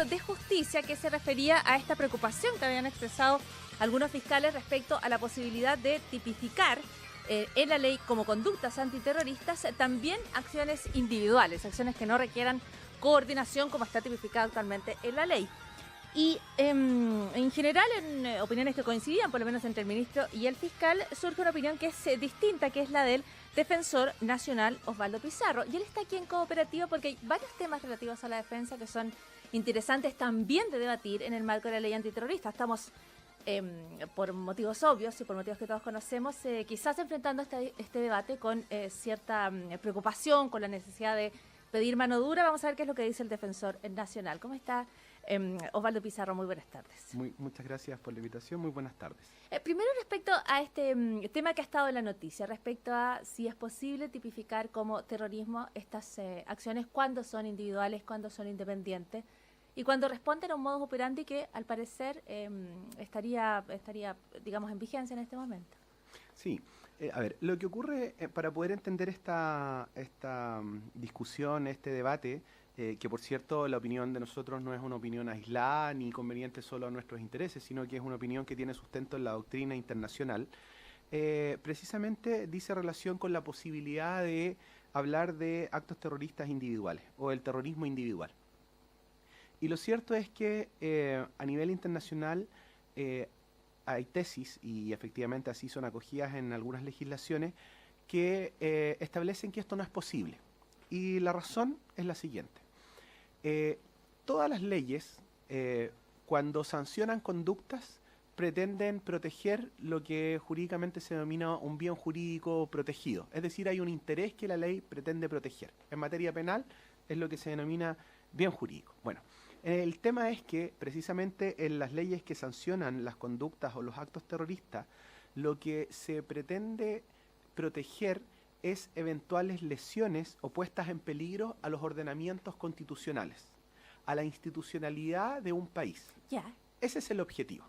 de Justicia que se refería a esta preocupación que habían expresado algunos fiscales respecto a la posibilidad de tipificar en la ley como conductas antiterroristas también acciones individuales, acciones que no requieran coordinación como está tipificada actualmente en la ley. Y en general, en opiniones que coincidían, por lo menos entre el ministro y el fiscal, surge una opinión que es distinta, que es la del defensor nacional Osvaldo Pizarro. Y él está aquí en cooperativa porque hay varios temas relativos a la defensa que son interesantes también de debatir en el marco de la ley antiterrorista. Estamos, por motivos obvios y por motivos que todos conocemos, quizás enfrentando este debate con cierta preocupación, con la necesidad de pedir mano dura. Vamos a ver qué es lo que dice el defensor nacional. ¿Cómo está Osvaldo Pizarro? Muy buenas tardes. Muchas gracias por la invitación, muy buenas tardes. Primero, respecto a este tema que ha estado en la noticia, respecto a si es posible tipificar como terrorismo estas acciones, cuando son individuales, cuando son independientes, y cuando responden a un modus operandi que, al parecer, estaría, digamos, en vigencia en este momento. Sí, a ver, lo que ocurre para poder entender esta discusión, este debate, que por cierto la opinión de nosotros no es una opinión aislada ni conveniente solo a nuestros intereses, sino que es una opinión que tiene sustento en la doctrina internacional, precisamente dice relación con la posibilidad de hablar de actos terroristas individuales o el terrorismo individual. Y lo cierto es que a nivel internacional hay tesis, y efectivamente así son acogidas en algunas legislaciones, que establecen que esto no es posible. Y la razón es la siguiente. Todas las leyes, cuando sancionan conductas, pretenden proteger lo que jurídicamente se denomina un bien jurídico protegido. Es decir, hay un interés que la ley pretende proteger. En materia penal es lo que se denomina bien jurídico. Bueno, el tema es que precisamente en las leyes que sancionan las conductas o los actos terroristas, lo que se pretende proteger es eventuales lesiones o puestas en peligro a los ordenamientos constitucionales, a la institucionalidad de un país. Ya. Ese es el objetivo.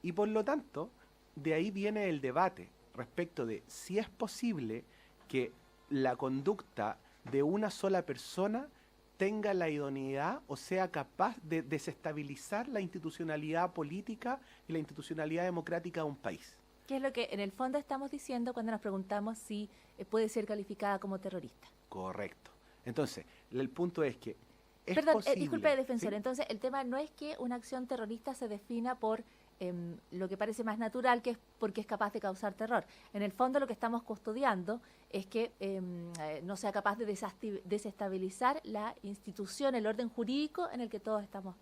Y por lo tanto, de ahí viene el debate respecto de si es posible que la conducta de una sola persona tenga la idoneidad o sea capaz de desestabilizar la institucionalidad política y la institucionalidad democrática de un país. ¿Qué es lo que en el fondo estamos diciendo cuando nos preguntamos si puede ser calificada como terrorista? Correcto. Entonces, el punto es que es Perdón, posible, disculpe, defensor. ¿sí? Entonces, el tema no es que una acción terrorista se defina por lo que parece más natural, que es porque es capaz de causar terror. En el fondo, lo que estamos custodiando es que no sea capaz de desestabilizar la institución, el orden jurídico en el que todos estamos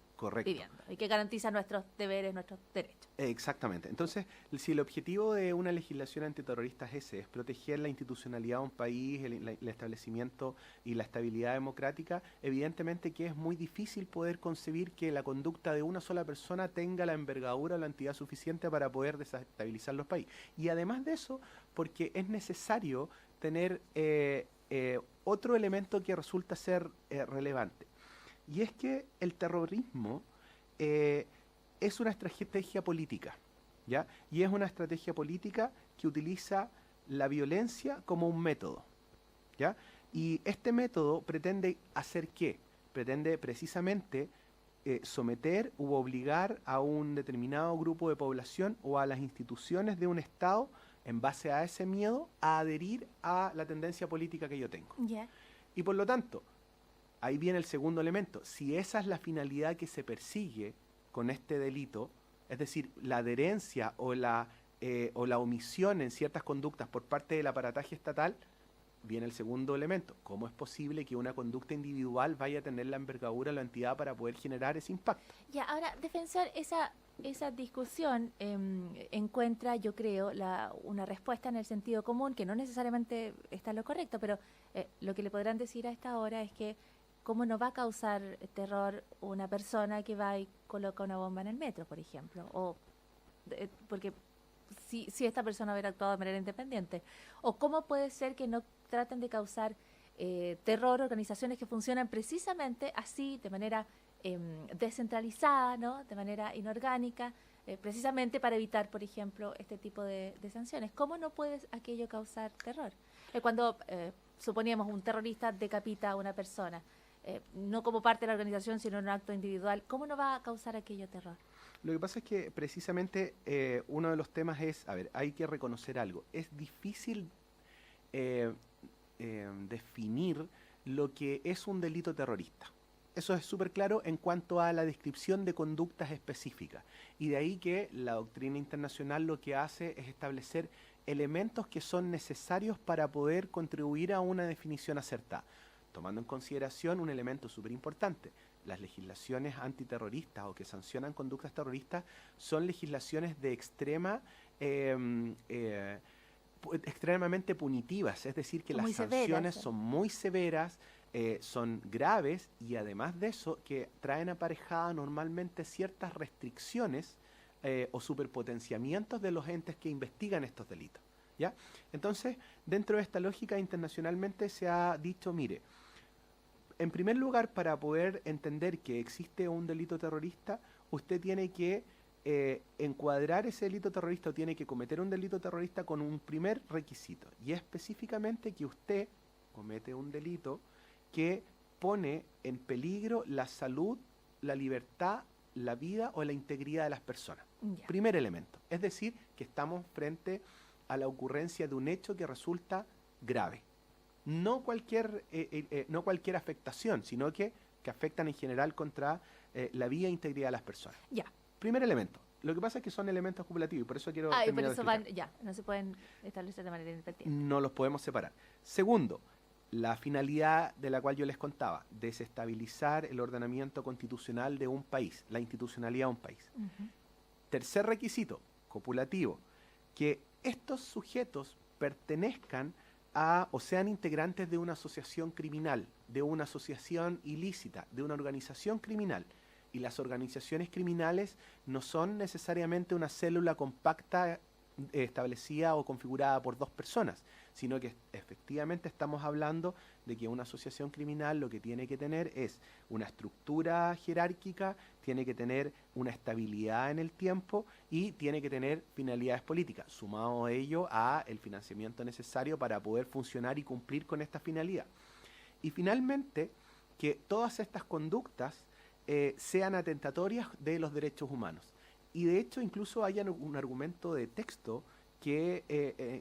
viviendo y que garantiza nuestros deberes, nuestros derechos. Exactamente. Entonces, si el objetivo de una legislación antiterrorista es ese, es proteger la institucionalidad de un país, el establecimiento y la estabilidad democrática, evidentemente que es muy difícil poder concebir que la conducta de una sola persona tenga la envergadura o la entidad suficiente para poder desestabilizar los países. Y además de eso, porque es necesario tener otro elemento que resulta ser relevante. Y es que el terrorismo es una estrategia política, ¿ya? Y es una estrategia política que utiliza la violencia como un método, ¿ya? Y este método pretende hacer ¿qué? Pretende precisamente someter u obligar a un determinado grupo de población o a las instituciones de un Estado, en base a ese miedo, a adherir a la tendencia política que yo tengo. Yeah. Y por lo tanto, ahí viene el segundo elemento. Si esa es la finalidad que se persigue con este delito, es decir, la adherencia o la omisión en ciertas conductas por parte del aparataje estatal, viene el segundo elemento. ¿Cómo es posible que una conducta individual vaya a tener la envergadura o la entidad para poder generar ese impacto? Ya, ahora, defensor, esa discusión encuentra, yo creo, una respuesta en el sentido común, que no necesariamente está en lo correcto, pero lo que le podrán decir a esta hora es que cómo no va a causar terror una persona que va y coloca una bomba en el metro, por ejemplo, o porque si esta persona hubiera actuado de manera independiente, o cómo puede ser que no traten de causar terror organizaciones que funcionan precisamente así, de manera descentralizada, ¿no? De manera inorgánica, precisamente para evitar, por ejemplo, este tipo de sanciones. ¿Cómo no puede aquello causar terror? Cuando suponíamos un terrorista decapita a una persona, no como parte de la organización, sino en un acto individual, ¿cómo no va a causar aquello terror? Lo que pasa es que precisamente uno de los temas es, a ver, hay que reconocer algo. Es difícil eh, definir lo que es un delito terrorista. Eso es súper claro en cuanto a la descripción de conductas específicas. Y de ahí que la doctrina internacional lo que hace es establecer elementos que son necesarios para poder contribuir a una definición acertada. Tomando en consideración un elemento súper importante. Las legislaciones antiterroristas o que sancionan conductas terroristas son legislaciones de extremadamente punitivas, es decir, que las sanciones son muy severas, son graves y además de eso que traen aparejada normalmente ciertas restricciones o superpotenciamientos de los entes que investigan estos delitos, ¿ya? Entonces, dentro de esta lógica internacionalmente se ha dicho, mire, en primer lugar, para poder entender que existe un delito terrorista, usted tiene que encuadrar ese delito terrorista o tiene que cometer un delito terrorista con un primer requisito, y específicamente que usted comete un delito que pone en peligro la salud, la libertad, la vida o la integridad de las personas. Ya. Primer elemento. Es decir, que estamos frente a la ocurrencia de un hecho que resulta grave. No cualquier afectación, sino que afectan en general contra la vida e integridad de las personas. Ya. Primer elemento. Lo que pasa es que son elementos cumulativos y por eso quiero y por eso terminar no se pueden establecer de manera independiente. no los podemos separar. Segundo, la finalidad de la cual yo les contaba, desestabilizar el ordenamiento constitucional de un país, la institucionalidad de un país. Tercer requisito, copulativo, que estos sujetos pertenezcan a o sean integrantes de una asociación criminal, de una asociación ilícita, de una organización criminal. Y las organizaciones criminales no son necesariamente una célula compacta establecida o configurada por dos personas, sino que efectivamente estamos hablando de que una asociación criminal lo que tiene que tener es una estructura jerárquica, tiene que tener una estabilidad en el tiempo y tiene que tener finalidades políticas, sumado a ello a el financiamiento necesario para poder funcionar y cumplir con esta finalidad. Y finalmente, que todas estas conductas sean atentatorias de los derechos humanos. Y de hecho incluso hay un argumento de texto que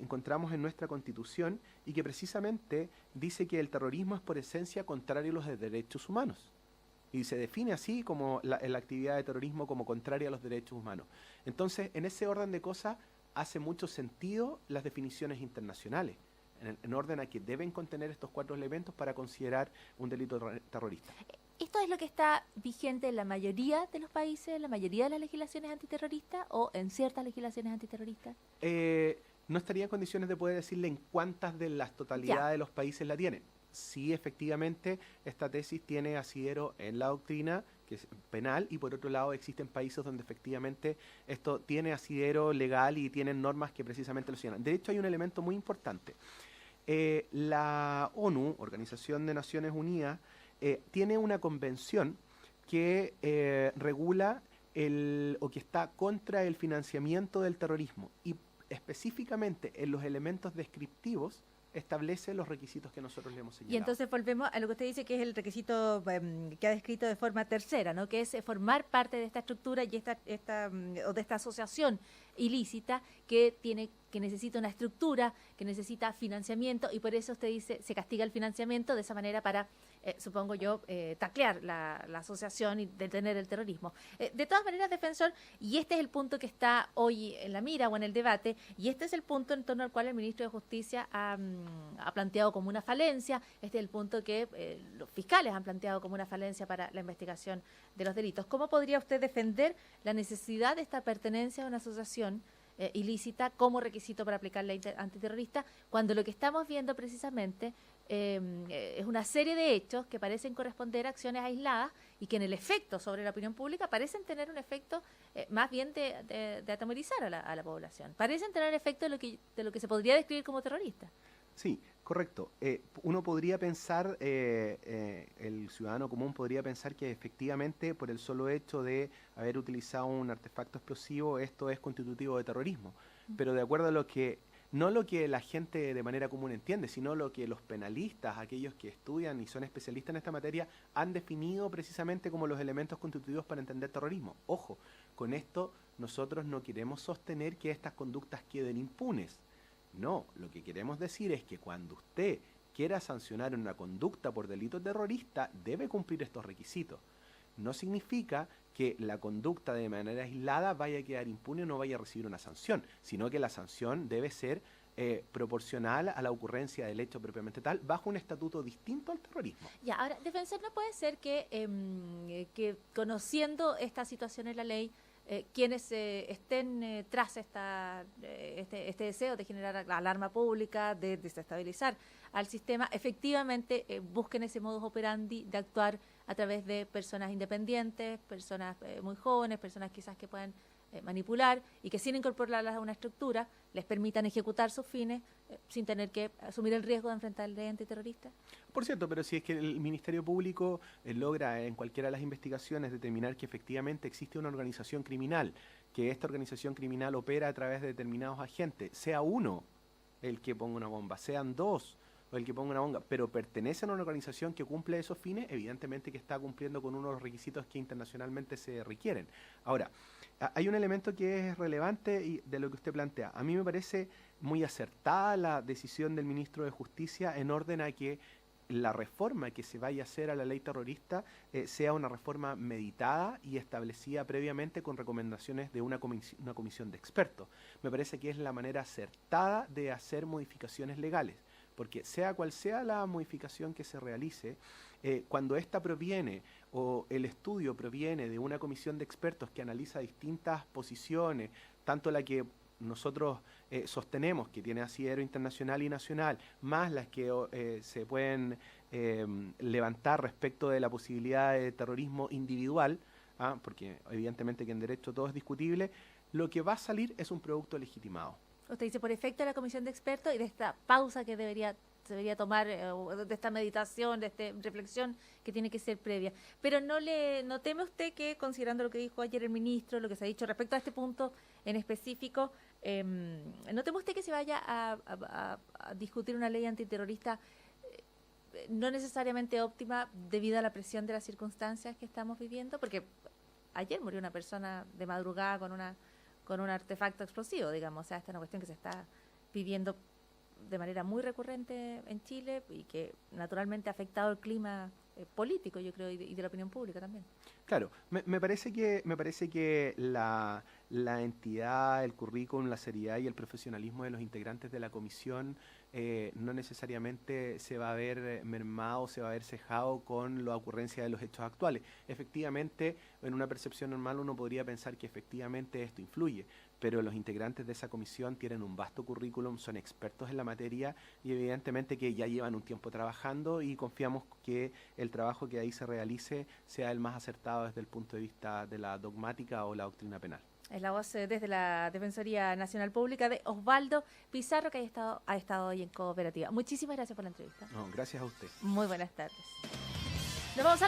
encontramos en nuestra Constitución y que precisamente dice que el terrorismo es por esencia contrario a los derechos humanos. Y se define así como la actividad de terrorismo como contraria a los derechos humanos. Entonces, en ese orden de cosas, hace mucho sentido las definiciones internacionales, en orden a que deben contener estos 4 elementos para considerar un delito terrorista. ¿Esto es lo que está vigente en la mayoría de los países, en la mayoría de las legislaciones antiterroristas o en ciertas legislaciones antiterroristas? No estaría en condiciones de poder decirle en cuántas de las totalidades de los países la tienen. Sí, efectivamente, esta tesis tiene asidero en la doctrina, que es penal, y por otro lado existen países donde efectivamente esto tiene asidero legal y tienen normas que precisamente lo señalan. De hecho, hay un elemento muy importante. La ONU, Organización de Naciones Unidas, tiene una convención que regula o que está contra el financiamiento del terrorismo y específicamente en los elementos descriptivos establece los requisitos que nosotros le hemos señalado. Y entonces volvemos a lo que usted dice que es el requisito que ha descrito de forma tercera, ¿no? Que es formar parte de esta estructura y o de esta asociación ilícita que necesita una estructura, que necesita financiamiento y por eso usted dice se castiga el financiamiento de esa manera para supongo yo, taclear la asociación y detener el terrorismo. De todas maneras, defensor, y este es el punto que está hoy en la mira o en el debate, y este es el punto en torno al cual el ministro de Justicia ha planteado como una falencia, este es el punto que los fiscales han planteado como una falencia para la investigación de los delitos. ¿Cómo podría usted defender la necesidad de esta pertenencia a una asociación ilícita como requisito para aplicar la ley antiterrorista, cuando lo que estamos viendo precisamente es una serie de hechos que parecen corresponder a acciones aisladas y que en el efecto sobre la opinión pública parecen tener un efecto más bien de atemorizar a la población, parecen tener efecto de lo que se podría describir como terrorista? Sí, correcto. Uno podría pensar, el ciudadano común podría pensar que efectivamente por el solo hecho de haber utilizado un artefacto explosivo esto es constitutivo de terrorismo, pero de acuerdo a lo que no lo que la gente de manera común entiende, sino lo que los penalistas, aquellos que estudian y son especialistas en esta materia, han definido precisamente como los elementos constitutivos para entender terrorismo. Ojo, con esto nosotros no queremos sostener que estas conductas queden impunes. No, lo que queremos decir es que cuando usted quiera sancionar una conducta por delito terrorista, debe cumplir estos requisitos. No significa que la conducta de manera aislada vaya a quedar impune o no vaya a recibir una sanción, sino que la sanción debe ser proporcional a la ocurrencia del hecho propiamente tal, bajo un estatuto distinto al terrorismo. Ya, ahora, defensor, no puede ser que conociendo esta situación en la ley, quienes estén tras este deseo de generar alarma pública, de desestabilizar al sistema, efectivamente busquen ese modus operandi de actuar a través de personas independientes, personas muy jóvenes, personas quizás que puedan manipular y que sin incorporarlas a una estructura les permitan ejecutar sus fines sin tener que asumir el riesgo de enfrentar al ente terrorista. Por cierto, pero si es que el Ministerio Público logra en cualquiera de las investigaciones determinar que efectivamente existe una organización criminal, que esta organización criminal opera a través de determinados agentes, sea uno el que ponga una bomba, sean dos o el que ponga una bomba, pero pertenece a una organización que cumple esos fines, evidentemente que está cumpliendo con uno de los requisitos que internacionalmente se requieren. Ahora, hay un elemento que es relevante y de lo que usted plantea. A mí me parece muy acertada la decisión del ministro de Justicia en orden a que la reforma que se vaya a hacer a la ley terrorista sea una reforma meditada y establecida previamente con recomendaciones de una comisión de expertos. Me parece que es la manera acertada de hacer modificaciones legales, porque sea cual sea la modificación que se realice, cuando ésta proviene o el estudio proviene de una comisión de expertos que analiza distintas posiciones, tanto la que nosotros sostenemos, que tiene asidero internacional y nacional, más las que se pueden levantar respecto de la posibilidad de terrorismo individual, porque evidentemente que en derecho todo es discutible, lo que va a salir es un producto legitimado. Usted dice, por efecto de la comisión de expertos y de esta pausa que se debería tomar, de esta meditación, de esta reflexión que tiene que ser previa. Pero no teme usted que, considerando lo que dijo ayer el ministro, lo que se ha dicho respecto a este punto en específico, ¿no teme usted que se vaya a discutir una ley antiterrorista no necesariamente óptima debido a la presión de las circunstancias que estamos viviendo? Porque ayer murió una persona de madrugada con un artefacto explosivo, digamos. O sea, esta es una cuestión que se está viviendo de manera muy recurrente en Chile y que naturalmente ha afectado el clima político, yo creo, y de la opinión pública también. Claro, me parece que la entidad, el currículum, la seriedad y el profesionalismo de los integrantes de la comisión no necesariamente se va a ver mermado, se va a ver cejado con la ocurrencia de los hechos actuales. Efectivamente, en una percepción normal uno podría pensar que efectivamente esto influye, pero los integrantes de esa comisión tienen un vasto currículum, son expertos en la materia y evidentemente que ya llevan un tiempo trabajando y confiamos que el trabajo que ahí se realice sea el más acertado desde el punto de vista de la dogmática o la doctrina penal. Es la voz desde la Defensoría Nacional Pública de Osvaldo Pizarro, que ha estado hoy en Cooperativa. Muchísimas gracias por la entrevista. No, gracias a usted. Muy buenas tardes. Nos vamos a